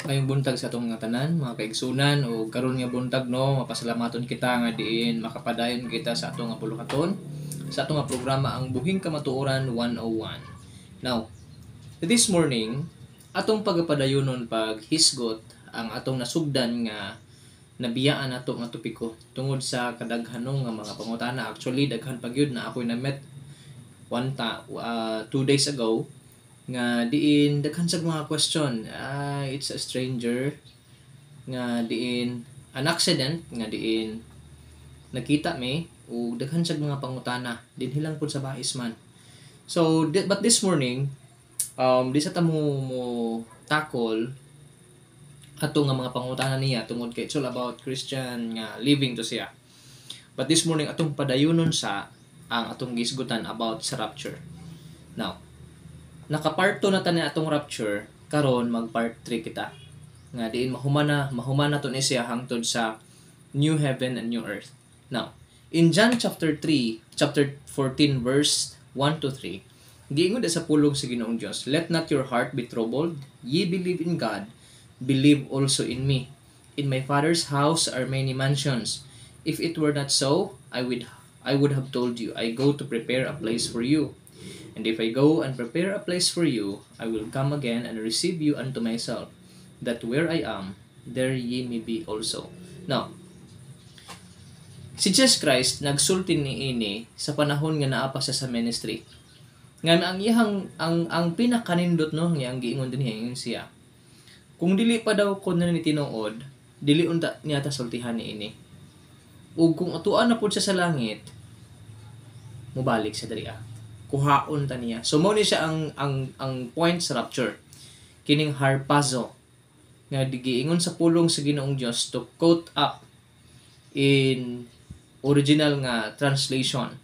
Ngayong buntag sa atong nga tanan, mga kaigsunan o karon nga buntag no, mapasalamaton kita nga diin makapadayon kita sa atong nga pulukaton sa atong nga programa ang Buhing Kamatuoran 101. Now, this morning atong pagapadayonon paghisgot ang atong nasugdan nga nabiyaan nato nga topiko tungod sa kadaghanong nga mga pangutana. Actually daghan pa gyud na ako'y na met 2 days ago nga diin daghan sa mga question. It's a stranger nga diin an accident nga diin nakita mi o daghan sa mga pangutana dinhi lang pud sa bahis man. So but this morning di sa ta mo tackle ato nga mga pangutana niya tungod kay it's all about Christian nga living to siya. But this morning atong padayonon sa ang atong gisgutan about sa rapture. Now, nakaparto na tani atong rapture karon mag part 3 kita. Nga diin mahumana to ni siya hangtod sa new heaven and new earth. Now, in John chapter 14 verse 1 to 3, giingod sa pulong sa Ginoong Dios, "Let not your heart be troubled. Ye believe in God, believe also in me. In my Father's house are many mansions. If it were not so, I would have told you, I go to prepare a place for you. And if I go and prepare a place for you, I will come again and receive you unto myself, that where I am, there ye may be also." Now, si Jesus Christ nagsulti niini sa panahon nga naa pa sa ministry. Nga ang iyang ang pinakanindot no nga ang giingon dinhi siya. Kung dili pa daw ko na ni tinuod, dili unta niya ta sultihan niini. Ug kung atuan na pud siya sa langit, mubalik sa diriya. Kuhaon ta niya. So mao ni siya ang point sa rapture. Kining harpazo nga giingon sa pulong sa Ginoong Dios to quote up in original nga translation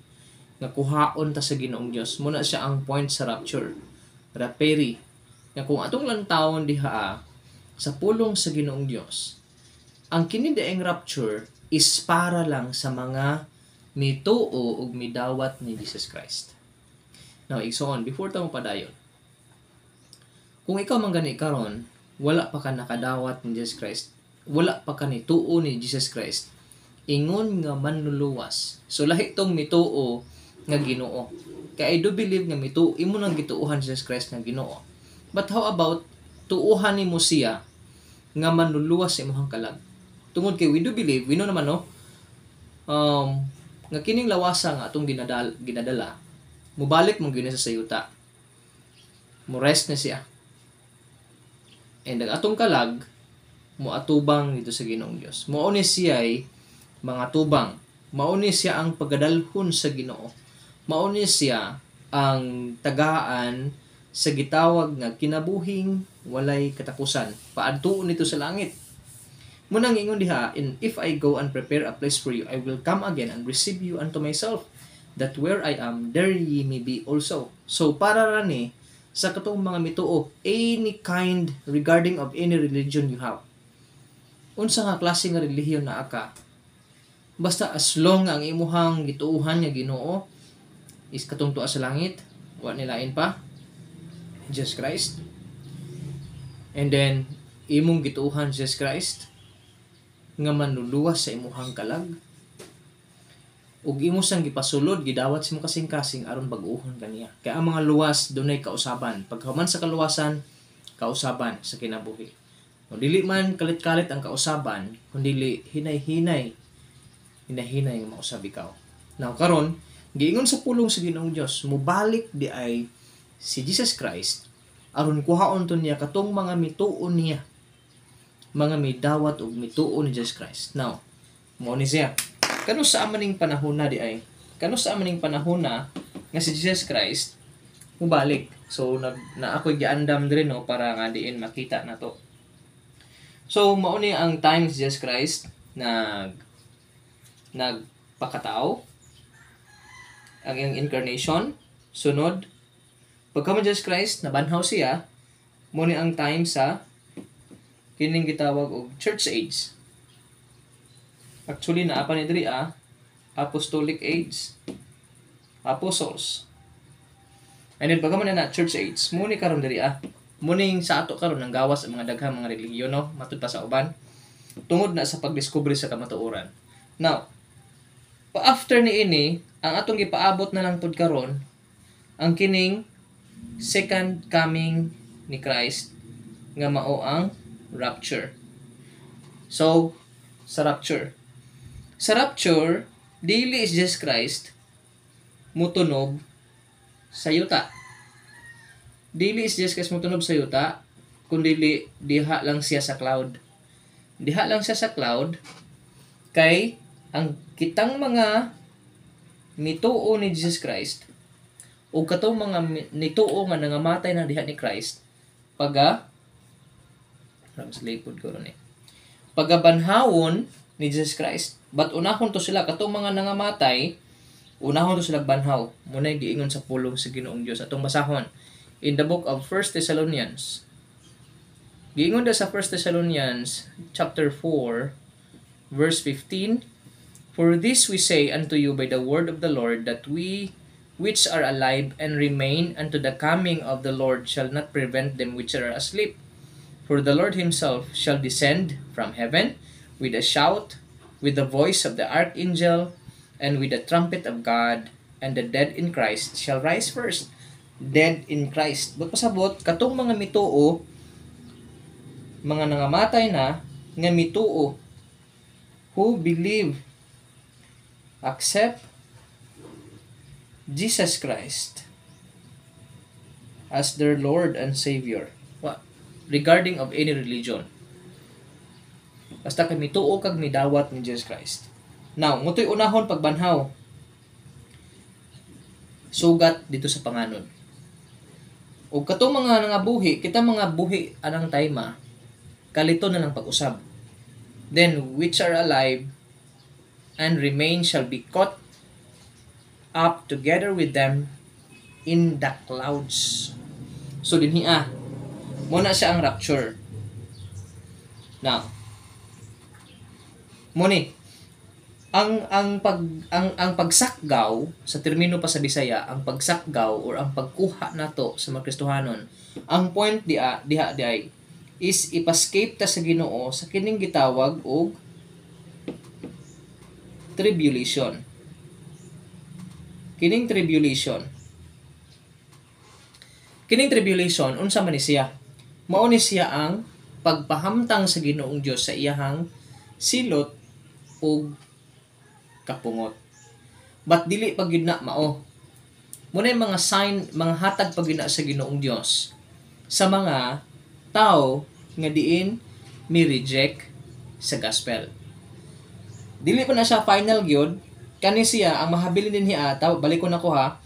nga kuhaon ta sa Ginoong Dios. Muna siya ang point sa rapture. Raperi. Nga kung atong lantawon diha sa pulong sa Ginoong Dios, ang kini daeng rapture is para lang sa mga mituo ug midawat ni Jesus Christ. Now, igsoon, before ta mo padayon, kung ikaw man gani karon, wala pa ka nakadawat ni Jesus Christ, wala pa ka ni tuo ni Jesus Christ, ingon nga manluluwas. So lahi tong mituo nga Ginoo. Kaya I do believe nga mituo imo nang gituohan Jesus Christ nga Ginoo. But how about tuuhan nimo siya nga manluluwas sa imong kalag? Tungod kay we do believe, we know naman no, nga kining lawasa nga atong ginadala, mubalik mong gyud sa sayuta. Mo rest na siya. And ang atong kalag mo atubang dito sa Ginoong Dios. Mao ni siya ay mga tubang. Mao ni siya ang pagadalhon sa Ginoo. Mao ni siya ang tagaan sa gitawag nga kinabuhing walay katapusan. Paadtuon nito sa langit. Munang ingon diha, "And if I go and prepare a place for you, I will come again and receive you unto myself, that where I am, there ye may be also." So para rani sa katong mga mituo, any kind regarding of any religion you have. Unsa nga klase nga relihiyon na aka? Basta as long ang imuhang gituuhan nga Ginoo is katong tuwa sa langit, wa nilain pa Jesus Christ. And then imong gituuhan Jesus Christ nga manluluwas sa imuhang kalag. Ug imo sang gipasulod gidawat sa imong kasing-kasing aron bag-uhon kaniya. Kaya ang mga luwas dunay kausaban. Paghuman sa kaluwasan, kausaban sa kinabuhi. O dili man kalit-kalit ang kausaban, kundi hinay-hinay nga mausab ikaw. Now karon, giingon sa pulong sa Ginoong Dios, mubalik di ay si Jesus Christ aron kuhaon to niya katong mga mituon niya. Mga midawat ug mituo ni Jesus Christ. Now, mo ni siya. Kano sa amaning panahon na di ay? Kano sa amaning panahon na nga si Jesus Christ mubalik. So na ako'y giandam diri no para nga diin makita nato. So mao ni ang time si Jesus Christ nagpakatao, ang iyang incarnation, sunod pagka Jesus Christ nabanhaw siya, mo ni ang time sa kining gitawag og church age. Actually naa pa ni diri apostolic age, apostles. And then pagka man na church age, mo ni karon diri muning sa ato karon nang gawas ang mga daghang mga relihiyon no matud pa sa uban tungod na sa pagdiskubre sa kamatuoran. Now, after ni ini ang atong gipaabot na lang pud karon ang kining second coming ni Christ nga mao ang rapture. So, sa rapture, dili is Jesus Christ mutunog sa yuta. Dili is Jesus Christ mutunog sa yuta, kundi diha lang siya sa cloud. Diha lang siya sa cloud kay ang kitang mga nituo ni Jesus Christ o katong mga nituo nga nangamatay na diha ni Christ pagabanhawon ni Jesus Christ. But unahon to sila katong mga nangamatay, unahon to sila banhaw. Muna giingon sa pulong sa Ginoong Dios atong basahon in the book of 1 Thessalonians. Giingon da sa 1 Thessalonians chapter 4 verse 15, "For this we say unto you by the word of the Lord, that we which are alive and remain unto the coming of the Lord shall not prevent them which are asleep. For the Lord himself shall descend from heaven with a shout, with the voice of the archangel, and with the trumpet of God, and the dead in Christ shall rise first." Dead in Christ. But pasabot, katong mga mituo, mga nangamatay na, nga mituo, who believe, accept Jesus Christ as their Lord and Savior. Regarding of any religion. Basta kay mituo kag midawat ni Jesus Christ. Now, mutoy unahon pagbanhaw. Sugat dito sa panganod. O katong mga nangabuhi, kita mga buhi anang tayma, kalito na lang pag-usab. Then, which are alive and remain shall be caught up together with them in the clouds. So, dinhi muna siya ang rapture. Now, muni ang pagsakgaw sa termino pa sa Bisaya, ang pagsakgaw or ang pagkuha nato sa mga Kristohanon, ang point diha ay is ipascape ta sa Ginoo sa kining gitawag og tribulation. Kining tribulation unsa man ni siya? Mao ni siya ang pagpahamtang sa Ginoong Dios sa iyahang silot ug kapungot. But dili pag yun na mao. Muna yung mga sign, mga hatag pag yun na sa Ginoong Dios sa mga tao nga diin ni reject sa gospel. Dili pa na siya final gyud, kani siya ang mahabilin din hiya, balik ko na ko ha,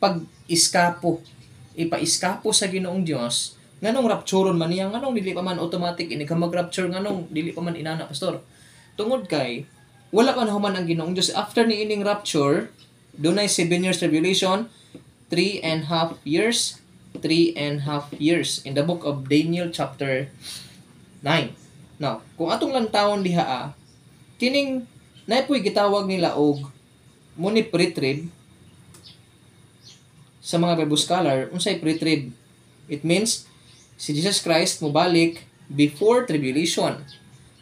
pag ipa-iskapo sa Ginoong Dios, nganong rapturon man niya, nganong dili pa man automatic ini ka mag-rapture, nganong dili pa man inana pastor. Tungod kay wala pa nahuman ang Ginoong Dios after ni ining rapture, dunay 7 years tribulation, 3.5 years in the book of Daniel chapter 9. Now, kung atong lantawon diha kining naipoy gitawag nila og muni pre-trib sa mga Bible scholar, unsay pre-trib? It means si Jesus Christ mobalik before tribulation.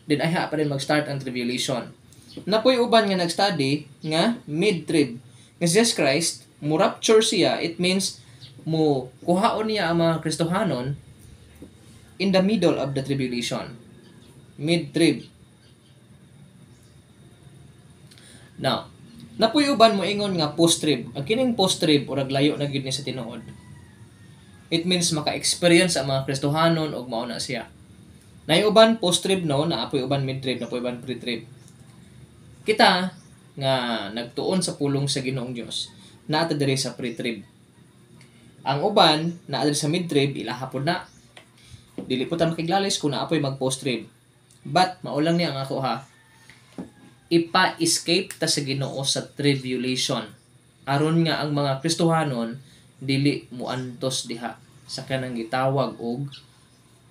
Then ayha pa rin mag-start ang tribulation. Napoy uban nga nag-study nga mid-trib. Nga si Jesus Christ, mo rapture siya, it means mo kuhaon niya ang mga Kristohanon in the middle of the tribulation. Mid-trib. Now, napoy uban mo ingon nga post-trib. Ang kining post-trib o naglayo na gyud ni sa tinuod. It means maka-experience ang mga Kristohanon og mao na siya. Nay uban post-trib no, naapoy uban mid-trib, napoy uban pre-trib. Kita nga nagtuon sa pulong sa Ginoong Dios, naata diri sa pre-trib. Ang uban naa diri sa mid-trib, ilaha pod na. Dili po ta makiglalis kung naapoy mag post-trib. But maulang niya ang ako ha. Ipa-escape ta sa Ginoo sa tribulation. Aron nga ang mga Kristohanon dili muantos diha sa kanang gitawag og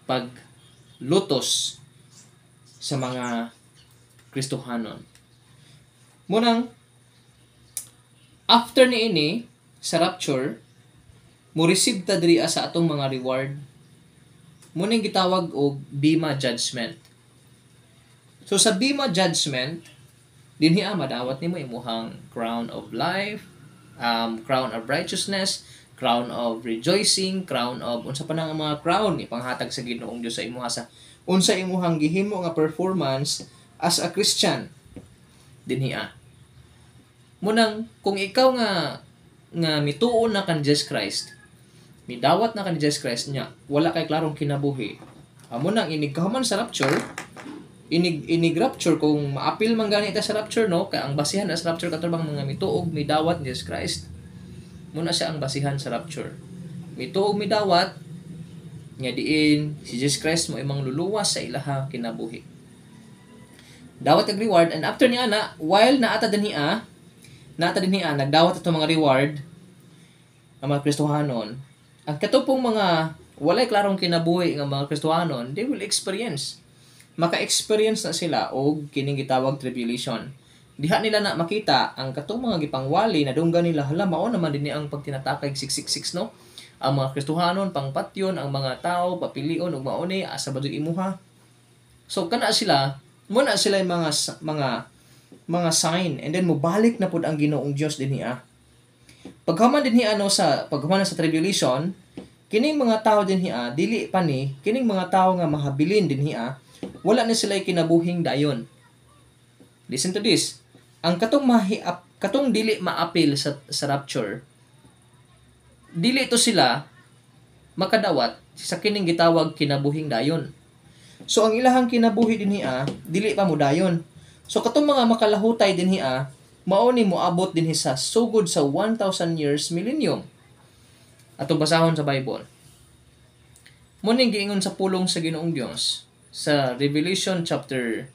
paglutos sa mga Kristohanon. Munang after ni ini sa rapture, mo receive ta diri sa atong mga reward Muna gitawag og Bema Judgment. So sa Bema Judgment, dinhi madawat nimo imuhang crown of life, crown of righteousness, crown of rejoicing, crown of unsa pa nang mga crown ipanghatag sa Ginoong Dios sa imuha sa unsa imuhang gihimo nga performance as a Christian. Dinhi munang kung ikaw nga mituon na kan Jesus Christ, midawat na kan Jesus Christ niya, wala kay klarong kinabuhi. Amo nang inigkahuman sa rapture, inig rapture kung maapil man gani ita sa rapture no, kay ang basihan sa rapture katubang mga mituog midawat ni Jesus Christ. Muna siya ang basihan sa rapture. Mituog midawat nga diin si Jesus Christ mo imang luluwas sa ilaha kinabuhi. Dawat ang reward, and after niya while naata dinhi nagdawat ato mga reward ang mga Kristohanon. Ang katupong mga walay klarong kinabuhi nga mga Kristohanon, they will experience. Maka-experience na sila og kining gitawag tribulation. Diha nila na makita ang katong mga gipangwali na dunggan nila, hala mao naman dinhi ang pagtinatakay 666 no. Ang mga Kristohanon pangpatyon, ang mga tao papilion ug mauni asa badug imuha. So kana sila, muna sila yung mga sign, and then mubalik na pud ang Ginoong Dios dinhi Paghuman dinhi sa paghuman sa tribulation, kining mga tao dinhi dili pa ni kining mga tao nga mahabilin dinhi wala na sila kinabuhing dayon. Listen to this. Ang katong dili maapil sa rapture, dili to sila makadawat sa kining gitawag kinabuhing dayon. So ang ilahang kinabuhi dinhi dili pa mo dayon. So katong mga makalahutay dinhi mao ni moabot dinhi sa sugod sa 1,000 years millennium. Atong basahon sa Bible. Muning giingon sa pulong sa Ginoong Dios sa Revelation chapter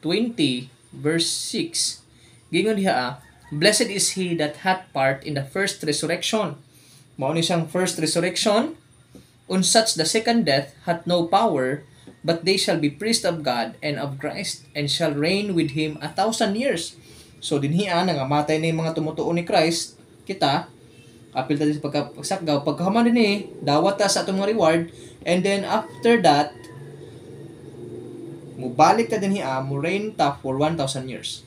20 verse 6. Giingon diha blessed is he that hath part in the first resurrection. Mao ni siyang first resurrection. On such the second death hath no power, but they shall be priests of God and of Christ, and shall reign with Him 1,000 years. So dinhi nangamatay na yung mga tumutuo ni Christ, kita, apil tayo sa pagkasakgaw, pagkahaman dinhi, dawat ta sa atong mga reward, and then after that, mubalik ta dinhi mo reign ta for 1,000 years.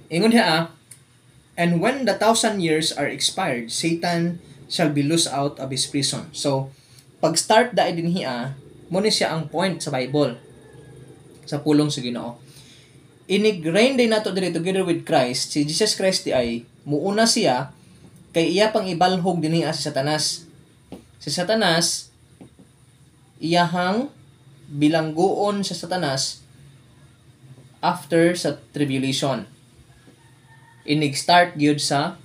Ingon diha and when the 1,000 years are expired, Satan shall be loosed out of his prison. So, pag-start da dinhi muna siya ang point sa Bible sa pulong sa Ginoo. Inig-reign din nato diri together with Christ. Si Jesus Christ ay muuna siya kay iya pang ibalhog dinhi si Satanas. Si Satanas iyahang bilangguon sa Satanas after sa tribulation. Inig-start gyud sa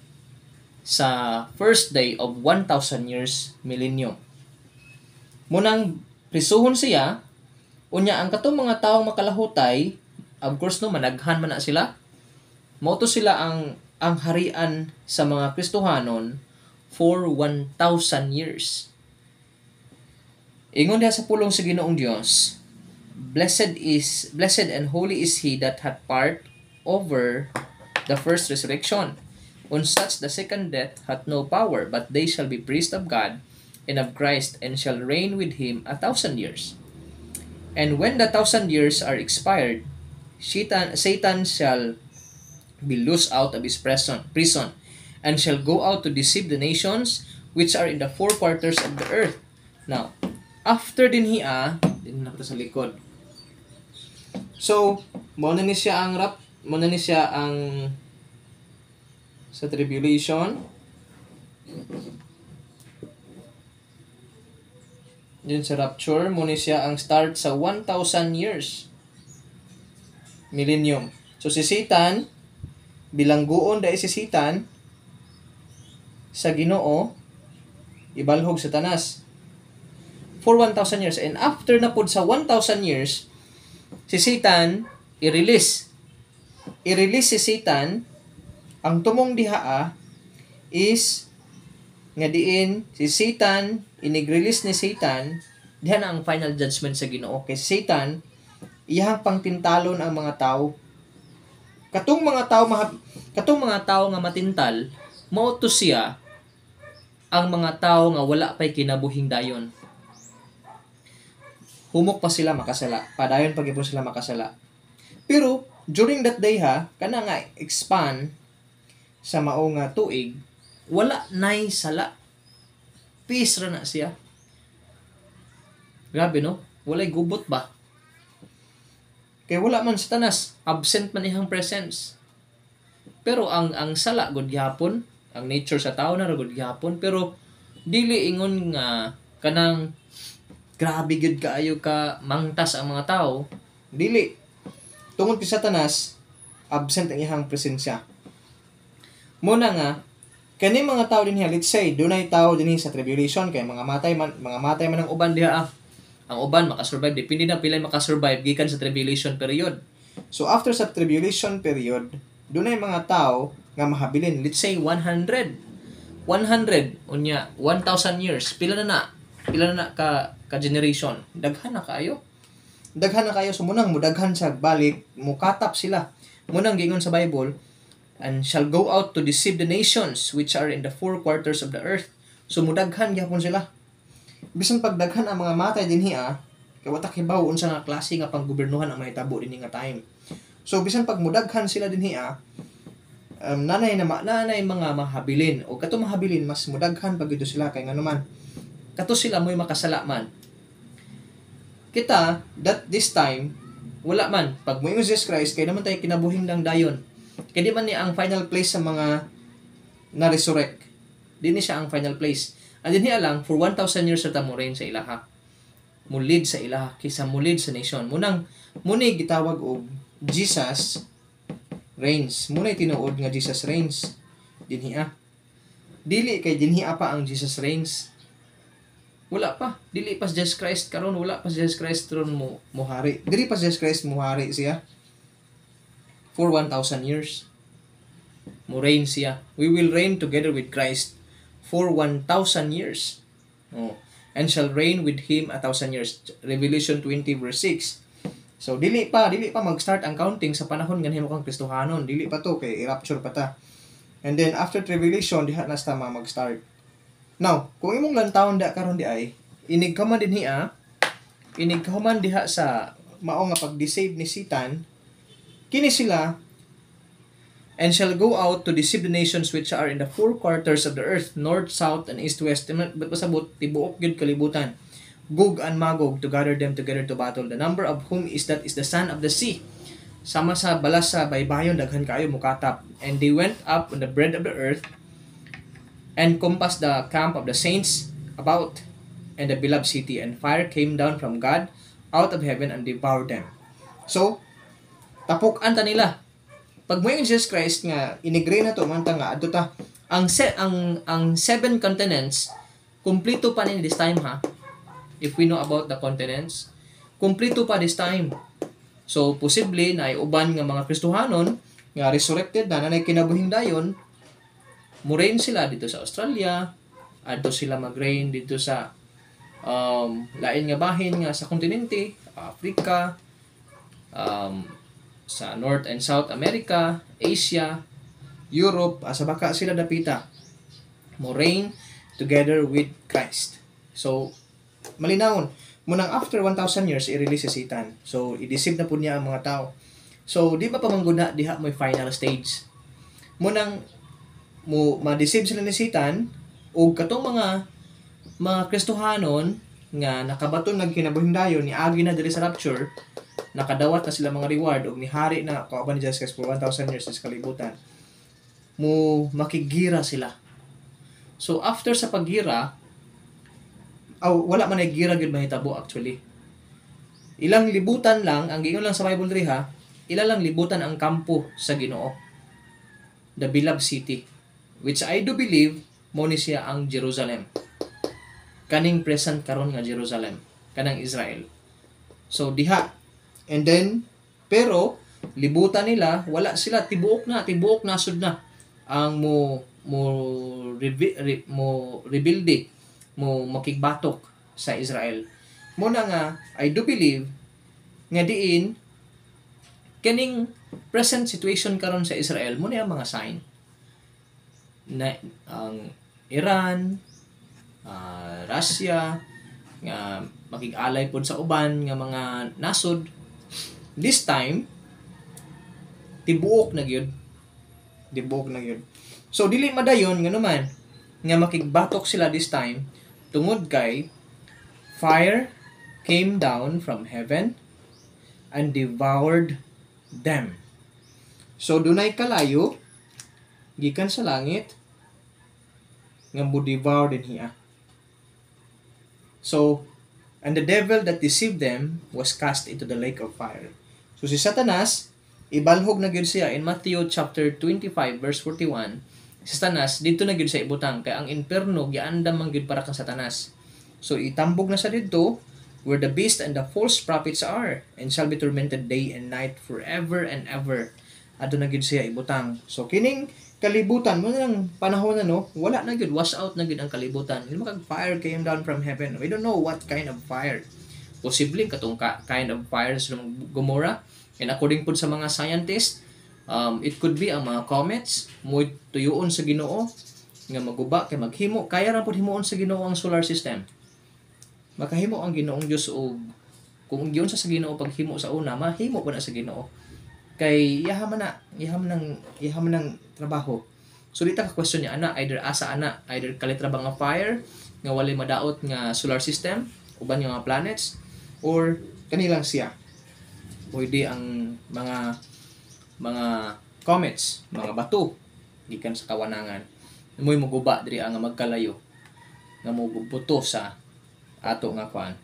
first day of 1,000 years millennium. Munang prisuhon siya, unya ang katong mga taong makalahutay, of course no, managhan man na sila. Mauto sila ang harian sa mga Kristohanon for 1,000 years. Ingon diha sa pulong sa Ginoong Dios, blessed and holy is he that hath part over the first resurrection. On such the second death hath no power, but they shall be priests of God and of Christ, and shall reign with Him 1,000 years. And when the 1,000 years are expired, Satan shall be loosed out of his prison, and shall go out to deceive the nations which are in the four quarters of the earth. Now, after din din na sa likod. So, muna ni siya ang sa tribulation. Yun sa rapture, muna siya ang start sa 1,000 years. Millennium. So si Satan, bilangguon dahil si Satan sa Ginoo, ibalhog Satanas for 1,000 years. And after na pod sa 1,000 years, si Satan i-release. I-release si Satan. Ang tumong diha is nga diin si Satan, inig-release ni Satan, diha na ang final judgment sa Ginoo. Kay Satan, iyang pangtintalon ang mga tao. Katong mga tao nga matintal, mao to siya ang mga tao nga wala pay kinabuhing dayon. humok pa sila makasala, padayon pa gyapon sila makasala. Pero during that day ha, kana nga expand sa mao nga tuig, wala nay sala. Peace ra na siya. Grabe no? Walay gubot ba? Kay wala man sa tanas, absent man ihang presence. Pero ang sala gud gyapon, ang nature sa tao na gud gyapon, pero dili ingon nga kanang grabe gud kaayo ka mangtas ang mga tao. Dili. Tungod kay Satanas, absent ang ihang presensya. Muna nga kani mga tao dinhi, let's say dunay tao dinhi sa tribulation kay mga matay man ang uban diha. Ang uban makasurvive, depende na pila makasurvive gikan sa tribulation period. So after sa tribulation period, dunay mga tao nga mahabilin, let's say 100 unya 1,000 years, pila na ka generation, daghan na kayo so munang mudaghan sa balik, mukatap sila. Munang gingon sa Bible, and shall go out to deceive the nations which are in the four quarters of the earth. So mudaghan gyapon sila. Bisan pagdaghan ang mga matay dinhi kay watak hibaw unsa nga klase nga panggobernohan ang mahitabo dinhi nga time. So bisan pag mudaghan sila dinhi nanay mga mahabilin, o kato mahabilin mas mudaghan pag ito sila kay nganuman kato sila mo'y makasala man. Kita that this time wala man pag moingon Jesus Christ kay naman tayo kinabuhing lang dayon. Kay di man ni ang final place sa mga na resurrect. Di ni siya ang final place. And dinhi lang for 1,000 years sa mo reign sa ilaha. Mulid sa ilaha kisa mulid sa nation. Muni gitawag og Jesus reigns. Muna tinuod nga Jesus reigns. Dinhi dili kay dinhi pa ang Jesus reigns. Wala pa. Dili pa si Jesus Christ karon, wala pa si Jesus Christ ron mo hari. Dili pa si Jesus Christ mo hari siya. For 1,000 years. Mo reign siya. We will reign together with Christ for 1,000 years. Oh. And shall reign with him 1,000 years. Revelation 20 verse 6. So dili pa mag-start ang counting sa panahon nga nahimo kang Kristohanon. Dili pa to kay i-rapture pa ta. And then after tribulation diha na sa mag-start. Now, kung imong lantawon da karon di ay inigkaman dinhi inigkaman diha sa mao nga pag-deceive ni Satan, kini sila, and shall go out to deceive the nations which are in the four quarters of the earth, north, south, and east, west. Ba't pasabot, tibuok yun kalibutan. Gog and Magog to gather them together to battle. The number of whom is the sand of the sea. Sama sa balas sa baybayon, daghan kayo mukatap. And they went up on the breadth of the earth, and compassed the camp of the saints about, and the beloved city. And fire came down from God out of heaven and devoured them. So, tapukan ta nila. Pag mo yung Jesus Christ nga inigre na to man ta nga adto ta ang seven continents kumpleto pa ni this time if we know about the continents, kumpleto pa this time. So posible na ay uban nga mga Kristohanon nga resurrected na nanay kinabuhing dayon mo reign sila dito sa Australia, adto sila mag-reign dito sa lain nga bahin nga sa kontinente, Africa, sa North and South America, Asia, Europe, sa baka sila dapita mo reign together with Christ. So malinawon munang after 1,000 years i-release si Satan. So i-deceive na po niya ang mga tao. So di ba pamangguna diha mo final stage. Munang mo ma-deceive sila ni Satan ug katong mga Kristohanon nga nakabaton nagkinabuhing dayon ni agi na diri sa rapture, nakadawat na sila mga reward ug ni hari na kauban ni Jesus Christ for 1,000 years sa kalibutan. Mo makigira sila. So after sa paggira, wala man ay gira gyud mahitabo actually. Ilang libutan lang ang giingon lang sa Bible diri ilang libutan ang kampo sa Ginoo. The beloved city, which I do believe mo ni siya ang Jerusalem. Kaning present karon nga Jerusalem, kanang Israel. So diha. And then pero libutan nila wala sila tibuok na sud na ang mo rebuild mo makigbatok sa Israel. Muna nga I do believe nga diin kaning present situation karon sa Israel mo na ang mga sign na ang Iran, Russia nga makig-alay pod sa uban nga mga nasod. This time tibuok na gyud. So dili madayon nga naman nga makigbatok sila this time tungod kay fire came down from heaven and devoured them. So dunay kalayo gikan sa langit nga mo-devour din hiya. So, and the devil that deceived them was cast into the lake of fire. So si Satanas, ibalhog na gyud siya in Matthew chapter 25 verse 41. Si Satanas dito na gyud sa ibutang kay ang inferno giandam man gyud para kang Satanas. So itambog na sa didto where the beast and the false prophets are and shall be tormented day and night forever and ever. Adto na gyud siya ibutang. So kining kalibutan mo nang panahon na no, wala na gyud, wash out na gyud ang kalibutan. Hindi makag fire came down from heaven. We don't know what kind of fire. Posibleng katong kind of fire sa Gomorrah. And according po sa mga scientists, it could be ang mga comets mo tuyoon sa Ginoo nga maguba kay maghimo. Kaya ra pud himuon sa Ginoo ang solar system. Makahimo ang Ginoong Dios og kung giyon sa Ginoo paghimo sa una, mahimo pa na sa Ginoo. Kay yahaman ng trabaho. So dito ka question niya either kalitrabang nga fire nga walay madaot nga solar system uban nga mga planets or kanilang siya. Pwede ang mga comets, mga bato gikan sa kawanangan. Moy moguba diri ang magkalayo nga mogubuto sa ato nga kwan.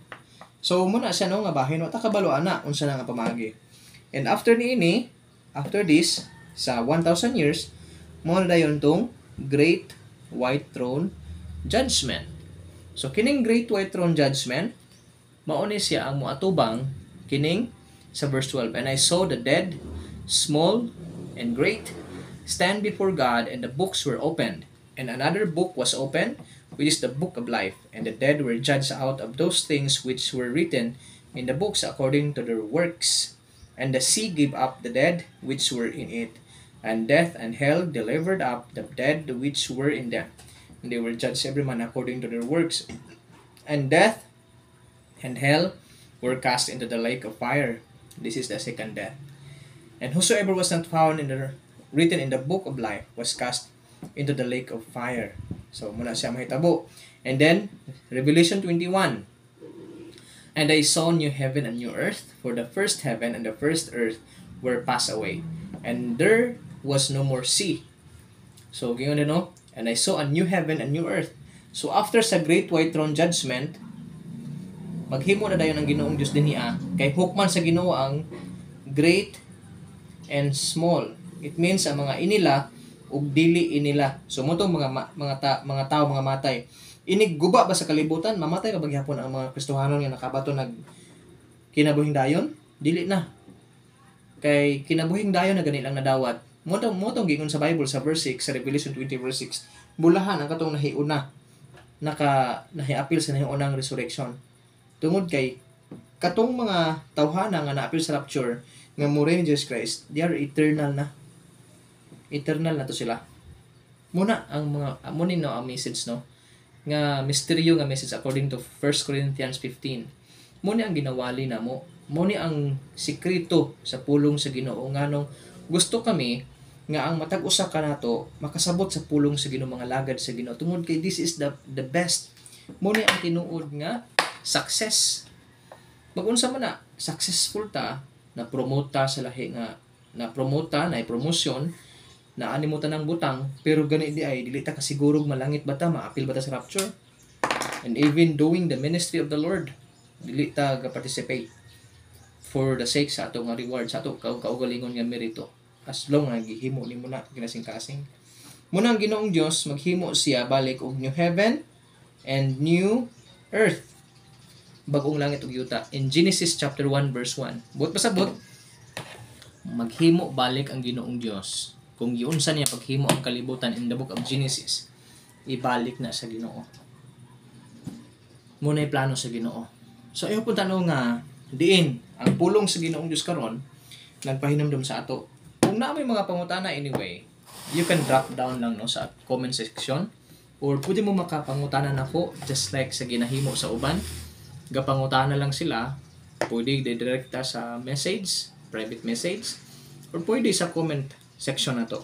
So muna siya no nga bahin wa ta kabalo ana unsa na nga pamagi. And after this, sa 1,000 years, mo na dayon tong Great White Throne Judgment. So, kining Great White Throne Judgment, mauni siya ang moatubang kining sa verse 12. And I saw the dead, small and great, stand before God, and the books were opened. And another book was opened, which is the book of life. And the dead were judged out of those things which were written in the books according to their works. And the sea gave up the dead which were in it, and death and hell delivered up the dead which were in them. And they were judged every man according to their works. And death and hell were cast into the lake of fire. This is the second death. And whosoever was not found written in the book of life was cast into the lake of fire. So muna siya mahitabo. And then Revelation 21. And I saw new heaven and new earth, for the first heaven and the first earth were passed away, and there was no more sea. So, ganyan no? And I saw a new heaven and new earth. So, after sa Great White Throne Judgment, maghimo na dayon ang Ginoong Dios dinhi kay hukman sa Ginoo ang great and small. It means ang mga inila ug dili inila. So, motong mga tao, mga matay. Inig guba ba sa kalibutan? Mamatay ka bagyapon ang mga Kristohanon nga nakabato kinabuhing dayon? Dili na. Kay kinabuhing dayon na ganilang nadawat. Motong gingon sa Bible sa verse 6, sa Revelation 20 verse 6. Bulahan ang katong nahiuna. Nahiapil sa nahiunang resurrection. Tungod kay katong mga tawhana nga naapil sa rapture nga more ni Jesus Christ, they are eternal na. Eternal na to sila. Muna ang message no nga misteryo nga message according to 1 Corinthians 15. Muni ang ginawali na mo. Muni ang sikreto sa pulong sa Ginoo nganong gusto kami nga ang matag usa ka nato makasabot sa pulong sa Ginoo, mga lagad sa Ginoo. Tungod kay this is the best. Muni ang tinuod nga success. Pag-unsa man na successful ta na promote ta sa lahi nga na promote ta na promotion na animutan ng butang, pero gani di ay dili ta kasigurog malangit ba ta, maapil ba ta sa rapture. And even doing the ministry of the Lord, dili ta ga-participate for the sake sa ato nga reward, sa ato kaugalingon nga merito. As long nga gihimo nimo na kinasing-kasing. Muna ang Ginoong Dios maghimo siya balik og new heaven and new earth. Bagong langit ug yuta. In Genesis chapter 1 verse 1. Buot pasabot, maghimo balik ang Ginoong Dios. Kung giunsa niya paghimo ang kalibutan in the book of Genesis, ibalik na sa Ginoo. Muna'y plano sa Ginoo. So ayo po tanong nga diin ang pulong sa Ginoong Dios karon nagpahinumdum sa ato. Kung na may mga pangutana anyway, you can drop down lang no sa comment section or pwede mo makapangutana nako just like sa ginahimo sa uban. gapangutana lang sila, pwede direkta sa message, private message, or pwede sa comment section na to.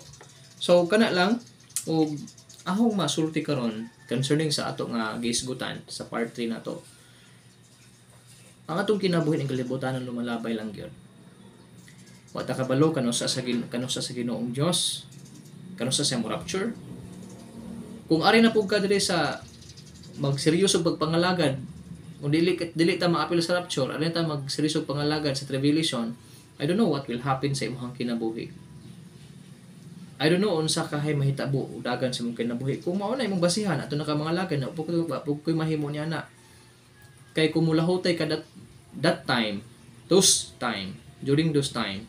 So kana lang, ug ahong masulti karon concerning sa ato nga giisgutan sa part 3 na to. Ang atong kinabuhi ng kalibutan ng lumalabay lang gyud. Wa ta kabalo kanusa sa Ginoong Dios, kanusa sa rapture. Kung ari na pug ka diri sa magseryoso pagpangalagad, kung dili ta maapil sa rapture, ari ta magseryoso pangalagad sa tribulation, I don't know what will happen sa imong kinabuhi. I don't know unsa kahay mahitabo dagan sa imong kinabuhi. Kung mao na imong basihan ato na ka mga lagad na pug koy mahimo niya na. Kay kung mulahutay ka during those time,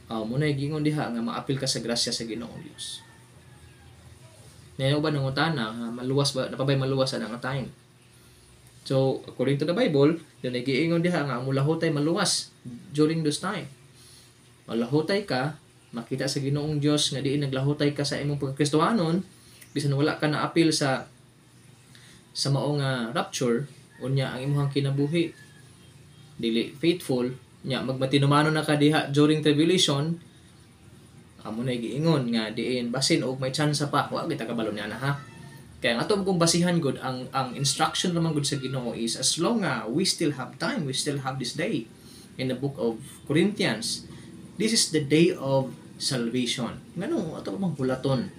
muna gingon diha nga maapil ka sa grasya sa Ginoong Dios. Nayo ba nangutana maluwas ba napabay maluwas ang time? So according to the Bible, yun ay giingon diha nga ang mulahutay maluwas during those time. Malahutay ka, makita sa Ginoong Dios nga diin naglahutay ka sa imong pagkristohanon, bisan wala ka na apil sa maong rapture, unya ang imong kinabuhi dili faithful, nya magmatinumano na ka diha during tribulation, amo na giingon nga diin basin og may chance pa wa kita kabalo niya na ha. Kaya ang ato kung basihan gud ang instruction naman gud sa Ginoo is as long we still have time, we still have this day. In the book of Corinthians, this is the day of salvation. Ngano ato mang hulaton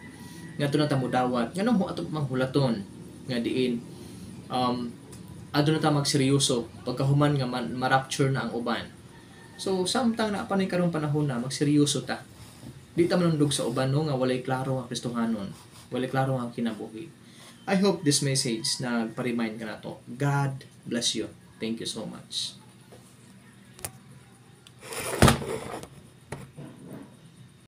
nga ato na ta modawat, ngano mo ato mang hulaton nga diin ato na ta magseryoso pagkahuman nga ma-rapture na ang uban. So samtang na pa ni karong panahon na magseryoso ta. Di ta manundog sa uban no nga walay klaro ang Kristohanon, walay klaro ang kinabuhi. I hope this message na pa-remind ka na to. God bless you. Thank you so much.